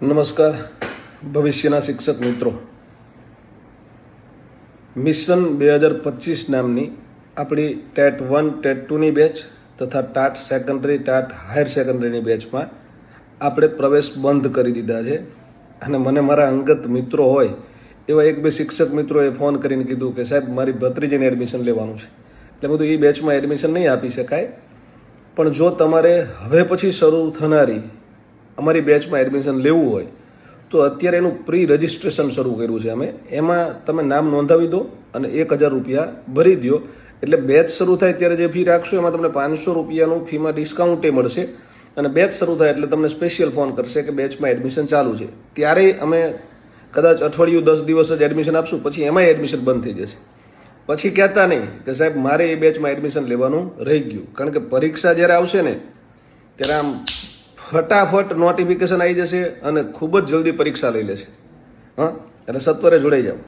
નમસ્કાર ભવિષ્યના શિક્ષક મિત્રો, મિશન 2025 નામની આપણી ટેટ 1 ટેટ 2ની બેચ તથા ટાટ સેકન્ડરી ટાટ હાયર સેકન્ડરીની બેચમાં આપણે પ્રવેશ બંધ કરી દીધા છે. અને મને મારા અંગત મિત્રો હોય એવા એક બે શિક્ષક મિત્રોએ ફોન કરીને કીધું કે સાહેબ મારી ભત્રીજીને એડમિશન લેવાનું છે, એટલે બધું એ બેચમાં એડમિશન નહીં આપી શકાય, પણ જો તમારે હવે પછી શરૂ થનારી અમારી બેચમાં એડમિશન લેવું હોય તો અત્યારે એનું પ્રી રજિસ્ટ્રેશન શરૂ કર્યું છે અમે. એમાં તમે નામ નોંધાવી દો અને 1000 રૂપિયા ભરી દો, એટલે બેચ શરૂ થાય ત્યારે જે ફી રાખશો એમાં તમને 500 રૂપિયાનું ફીમાં ડિસ્કાઉન્ટે મળશે. અને બેચ શરૂ થાય એટલે તમને સ્પેશિયલ ફોન કરશે કે બેચમાં એડમિશન ચાલુ છે. ત્યારે અમે કદાચ અઠવાડિયું 10 દિવસ જ એડમિશન આપશું, પછી એમાંય એડમિશન બંધ થઈ જશે. પછી કહેતા નહીં કે સાહેબ મારે એ બેચમાં એડમિશન લેવાનું રહી ગયું, કારણ કે પરીક્ષા જ્યારે આવશે ને ત્યારે આમ ફટાફટ નોટિફિકેશન આવી જશે અને ખૂબ જ જલ્દી પરીક્ષા લઈ લેશે. એટલે સત્વરે જોડાઈ જાઓ.